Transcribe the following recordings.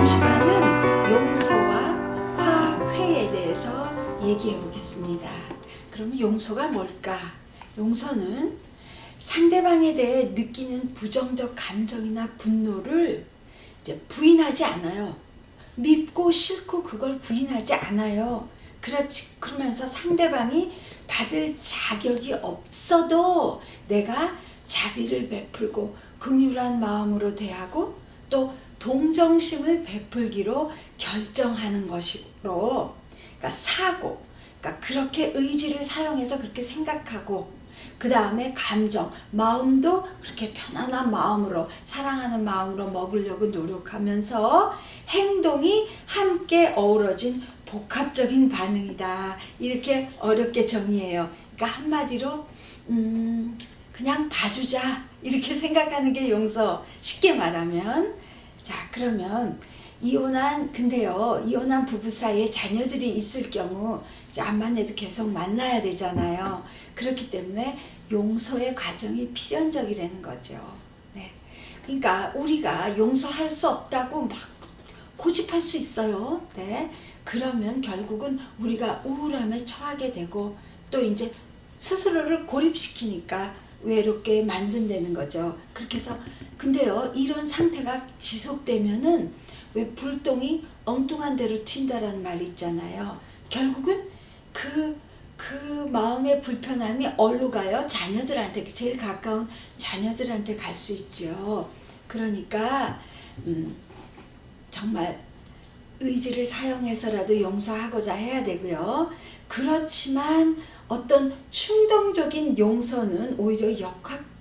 시간은 용서와 화해에 대해서 얘기해 보겠습니다. 그러면 용서가 뭘까? 용서는 상대방에 대해 느끼는 부정적 감정이나 분노를 이제 부인하지 않아요. 밉고 싫고 그걸 부인하지 않아요. 그러면서 상대방이 받을 자격이 없어도 내가 자비를 베풀고 긍휼한 마음으로 대하고 또 동정심을 베풀기로 결정하는 것으로, 그러니까 사고, 그러니까 그렇게 의지를 사용해서 그렇게 생각하고, 그 다음에 감정, 마음도 그렇게 편안한 마음으로, 사랑하는 마음으로 먹으려고 노력하면서 행동이 함께 어우러진 복합적인 반응이다. 이렇게 어렵게 정의해요. 그러니까 한마디로 그냥 봐주자 이렇게 생각하는 게 용서. 쉽게 말하면, 자, 그러면 이혼한 부부 사이에 자녀들이 있을 경우 이제 안 만나도 계속 만나야 되잖아요. 그렇기 때문에 용서의 과정이 필연적이라는 거죠. 네. 그러니까 우리가 용서할 수 없다고 막 고집할 수 있어요. 네. 그러면 결국은 우리가 우울함에 처하게 되고 또 이제 스스로를 고립시키니까 외롭게 만든다는 거죠. 그렇게 해서 근데요, 이런 상태가 지속되면은 왜 불똥이 엉뚱한 데로 튄다라는 말이 있잖아요. 결국은 그 마음의 불편함이 어디로 가요? 자녀들한테, 제일 가까운 자녀들한테 갈 수 있죠. 그러니까 정말 의지를 사용해서라도 용서하고자 해야 되고요. 그렇지만 어떤 충동적인 용서는 오히려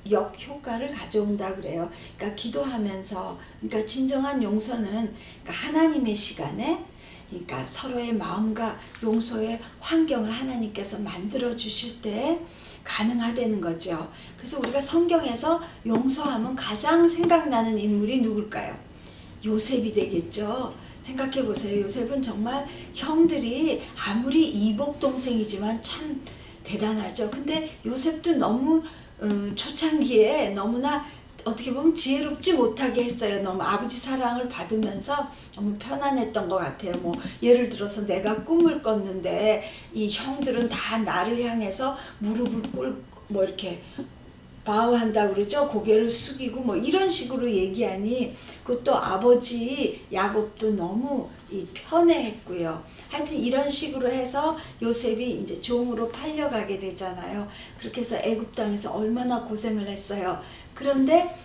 역효과를 가져온다 그래요. 그러니까 기도하면서, 그러니까 진정한 용서는 그러니까 하나님의 시간에, 그러니까 서로의 마음과 용서의 환경을 하나님께서 만들어 주실 때 가능하다는 거죠. 그래서 우리가 성경에서 용서하면 가장 생각나는 인물이 누굴까요? 요셉이 되겠죠. 생각해 보세요. 요셉은 정말 형들이 아무리 이복 동생이지만 참 대단하죠. 근데 요셉도 너무 초창기에 너무나 어떻게 보면 지혜롭지 못하게 했어요. 너무 아버지 사랑을 받으면서 너무 편안했던 것 같아요. 뭐 예를 들어서 내가 꿈을 꿨는데 이 형들은 다 나를 향해서 무릎을 꿇고 뭐 이렇게 바우한다 그러죠. 고개를 숙이고 뭐 이런 식으로 얘기하니 그것도 아버지 야곱도 너무 편애했고요. 하여튼 이런 식으로 해서 요셉이 이제 종으로 팔려가게 되잖아요. 그렇게 해서 애굽 땅에서 얼마나 고생을 했어요. 그런데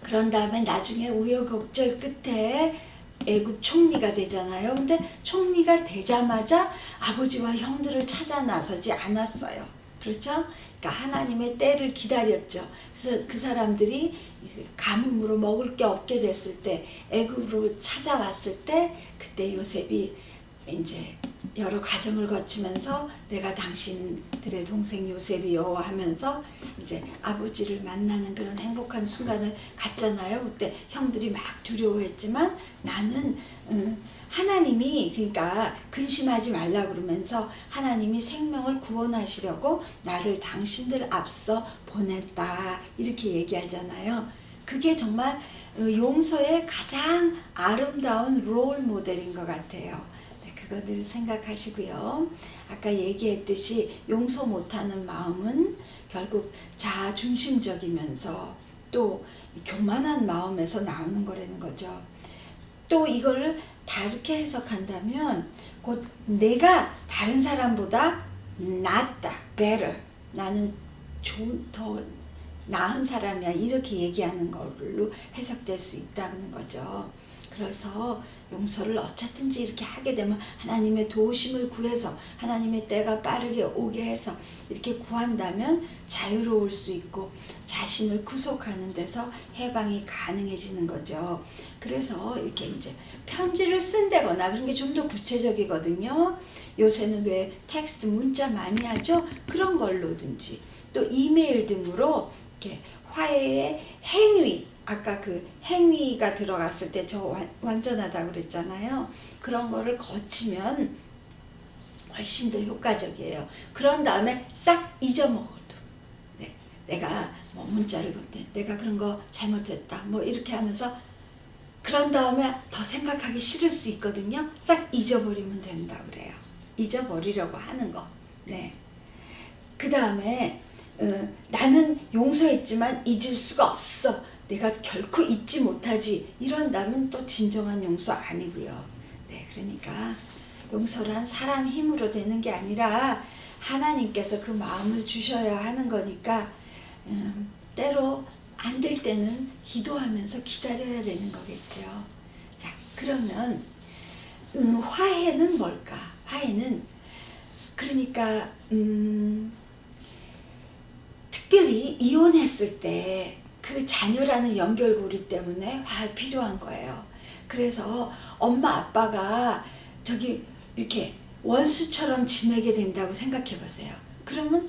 그런 다음에 나중에 우여곡절 끝에 애굽 총리가 되잖아요. 근데 총리가 되자마자 아버지와 형들을 찾아 나서지 않았어요. 그렇죠? 그러니까 하나님의 때를 기다렸죠. 그래서 그 사람들이 가뭄으로 먹을 게 없게 됐을 때 애굽으로 찾아왔을 때 그때 요셉이 이제 여러 과정을 거치면서 내가 당신들의 동생 요셉이요 하면서 이제 아버지를 만나는 그런 행복한 순간을 갖잖아요. 그때 형들이 막 두려워했지만 나는 하나님이, 그러니까 근심하지 말라 그러면서 하나님이 생명을 구원하시려고 나를 당신들 앞서 보냈다 이렇게 얘기하잖아요. 그게 정말 용서의 가장 아름다운 롤 모델인 것 같아요. 그거 늘 생각하시고요. 아까 얘기했듯이 용서 못하는 마음은 결국 자중심적이면서 또 교만한 마음에서 나오는 거라는 거죠. 또 이걸 다르게 해석한다면 곧 내가 다른 사람보다 낫다, better, 나는 더 나은 사람이야 이렇게 얘기하는 걸로 해석될 수 있다는 거죠. 그래서 용서를 어쨌든지 이렇게 하게 되면 하나님의 도우심을 구해서 하나님의 때가 빠르게 오게 해서 이렇게 구한다면 자유로울 수 있고 자신을 구속하는 데서 해방이 가능해지는 거죠. 그래서 이렇게 이제 편지를 쓴다거나 그런 게 좀 더 구체적이거든요. 요새는 왜 텍스트 문자 많이 하죠? 그런 걸로든지 또 이메일 등으로 이렇게 화해의 행위, 아까 그 행위가 들어갔을 때 저 완전하다고 그랬잖아요. 그런 거를 거치면 훨씬 더 효과적이에요. 그런 다음에 싹 잊어먹어도, 네, 내가 뭐 문자를 볼 때 내가 그런 거 잘못했다 뭐 이렇게 하면서 그런 다음에 더 생각하기 싫을 수 있거든요. 싹 잊어버리면 된다 그래요. 잊어버리려고 하는 거. 네. 그 다음에 나는 용서했지만 잊을 수가 없어. 내가 결코 잊지 못하지. 이런다면 또 진정한 용서 아니고요. 네, 그러니까 용서란 사람 힘으로 되는 게 아니라 하나님께서 그 마음을 주셔야 하는 거니까 때로 안 될 때는 기도하면서 기다려야 되는 거겠죠. 자, 그러면 화해는 뭘까? 화해는 그러니까 특별히 이혼했을 때 그 자녀라는 연결고리 때문에 화해 필요한 거예요. 그래서 엄마 아빠가 저기 이렇게 원수처럼 지내게 된다고 생각해 보세요. 그러면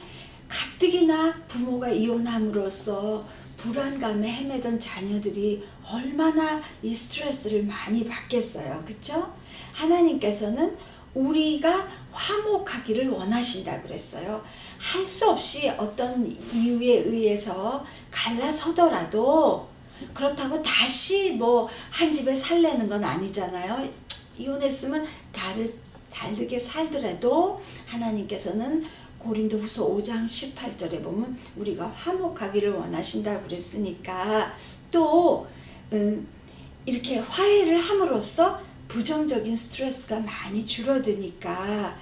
가뜩이나 부모가 이혼함으로써 불안감에 헤매던 자녀들이 얼마나 이 스트레스를 많이 받겠어요. 그쵸? 하나님께서는 우리가 화목하기를 원하신다 그랬어요. 할 수 없이 어떤 이유에 의해서 갈라서더라도 그렇다고 다시 뭐 한 집에 살려는 건 아니잖아요. 이혼했으면 다르게 살더라도 하나님께서는 고린도후서 5장 18절에 보면 우리가 화목하기를 원하신다 그랬으니까 또 이렇게 화해를 함으로써 부정적인 스트레스가 많이 줄어드니까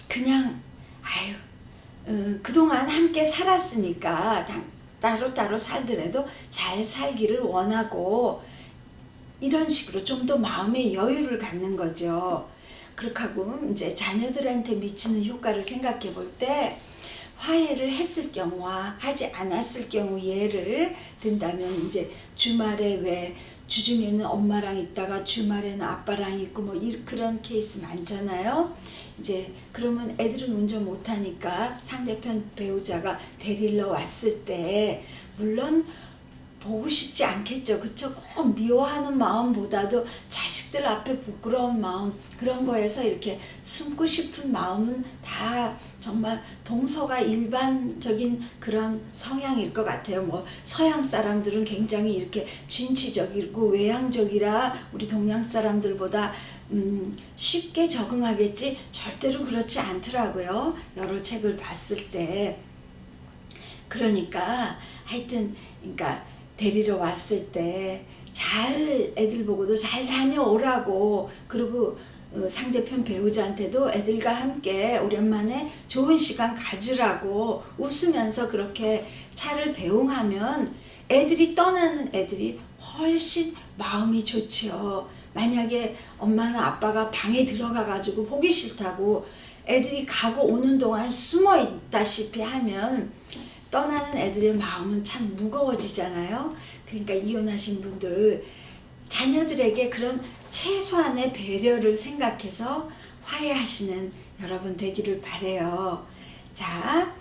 그냥 그동안 함께 살았으니까 따로따로 살더라도 잘 살기를 원하고 이런 식으로 좀 더 마음의 여유를 갖는 거죠. 그렇게 하고 이제 자녀들한테 미치는 효과를 생각해 볼 때 화해를 했을 경우와 하지 않았을 경우 예를 든다면 이제 주말에 왜 주중에는 엄마랑 있다가 주말에는 아빠랑 있고 뭐 그런 케이스 많잖아요. 이제 그러면 애들은 운전 못하니까 상대편 배우자가 데리러 왔을 때 물론 보고 싶지 않겠죠. 그쵸? 꼭 미워하는 마음보다도 자식들 앞에 부끄러운 마음 그런 거에서 이렇게 숨고 싶은 마음은 다 정말 동서가 일반적인 그런 성향일 것 같아요. 뭐 서양 사람들은 굉장히 이렇게 진취적이고 외향적이라 우리 동양 사람들보다 쉽게 적응하겠지 절대로 그렇지 않더라고요. 여러 책을 봤을 때. 그러니까 하여튼 그러니까 데리러 왔을 때 잘 애들 보고도 잘 다녀오라고 그리고 상대편 배우자한테도 애들과 함께 오랜만에 좋은 시간 가지라고 웃으면서 그렇게 차를 배웅하면 애들이 떠나는 애들이 훨씬 마음이 좋지요. 만약에 엄마나 아빠가 방에 들어가 가지고 보기 싫다고 애들이 가고 오는 동안 숨어 있다시피 하면 떠나는 애들의 마음은 참 무거워지잖아요. 그러니까 이혼하신 분들 자녀들에게 그런 최소한의 배려를 생각해서 화해하시는 여러분 되기를 바래요. 자,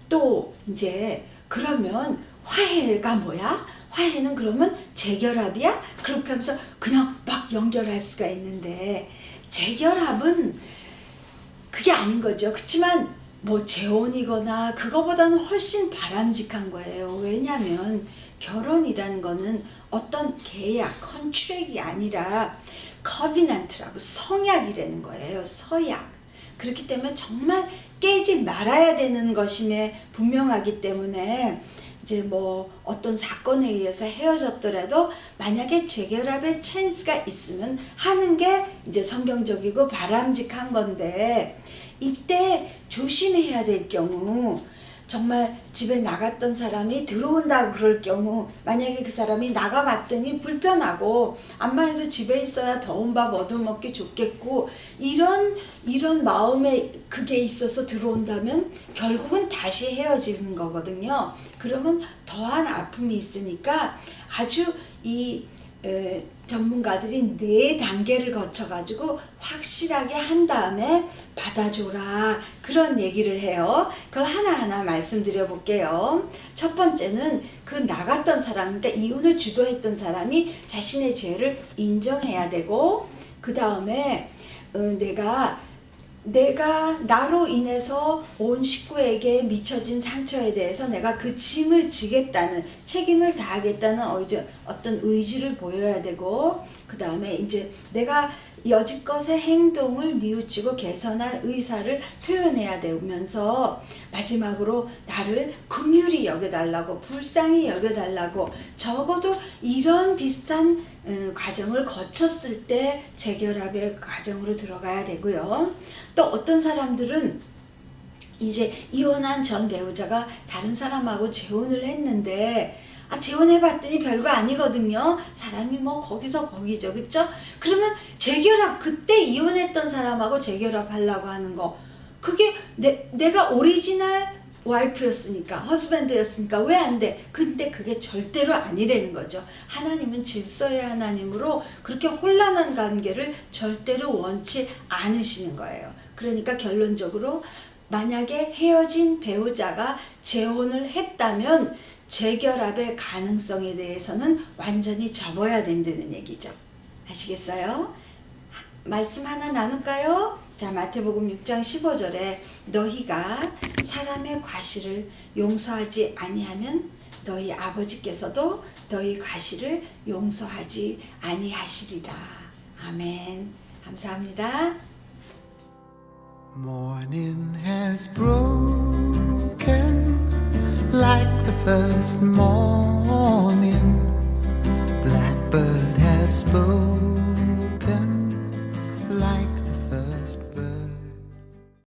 또 이제 그러면 화해가 뭐야? 화해는 그러면 재결합이야? 그렇게 하면서 그냥 막 연결할 수가 있는데 재결합은 그게 아닌 거죠. 그렇지만 뭐 재혼이거나 그거보다는 훨씬 바람직한 거예요. 왜냐하면 결혼이란 거는 어떤 계약, 컨트랙이 아니라 커비넌트라고 성약이라는 거예요. 서약. 그렇기 때문에 정말 깨지 말아야 되는 것임에 분명하기 때문에 이제 뭐 어떤 사건에 의해서 헤어졌더라도 만약에 재결합의 찬스가 있으면 하는 게 이제 성경적이고 바람직한 건데 이때 조심해야 될 경우 정말 집에 나갔던 사람이 들어온다고 그럴 경우 만약에 그 사람이 나가봤더니 불편하고 암만 해도 집에 있어야 더운 밥 얻어먹기 좋겠고 이런 마음에 그게 있어서 들어온다면 결국은 다시 헤어지는 거거든요. 그러면 더한 아픔이 있으니까 아주 이 전문가들이 4단계를 거쳐가지고 확실하게 한 다음에 받아줘라 그런 얘기를 해요. 그걸 하나하나 말씀드려 볼게요. 첫 번째는 그 나갔던 사람, 그러니까 이혼을 주도했던 사람이 자신의 죄를 인정해야 되고 그 다음에 내가 내가 나로 인해서 온 식구에게 미쳐진 상처에 대해서 내가 그 짐을 지겠다는 책임을 다하겠다는 어떤 의지를 보여야 되고, 그 다음에 이제 내가 여지껏의 행동을 뉘우치고 개선할 의사를 표현해야 되면서, 마지막으로 나를 긍휼히 여겨달라고, 불쌍히 여겨달라고, 적어도 이런 비슷한 과정을 거쳤을 때 재결합의 과정으로 들어가야 되고요. 또 어떤 사람들은 이제 이혼한 전 배우자가 다른 사람하고 재혼을 했는데, 재혼해봤더니 별거 아니거든요. 사람이 뭐 거기서 거기죠, 그쵸? 그러면 재결합, 그때 이혼했던 사람하고 재결합하려고 하는 거, 그게 내가 오리지널 와이프였으니까, 허스밴드였으니까 왜 안 돼? 근데 그게 절대로 아니라는 거죠. 하나님은 질서의 하나님으로 그렇게 혼란한 관계를 절대로 원치 않으시는 거예요. 그러니까 결론적으로 만약에 헤어진 배우자가 재혼을 했다면 재결합의 가능성에 대해서는 완전히 접어야 된다는 얘기죠. 아시겠어요? 말씀 하나 나눌까요? 자, 마태복음 6장 15절에 너희가 사람의 과실을 용서하지 아니하면 너희 아버지께서도 너희 과실을 용서하지 아니하시리라. 아멘. 감사합니다. Morning has broken like the first morning. Blackbird has spoken.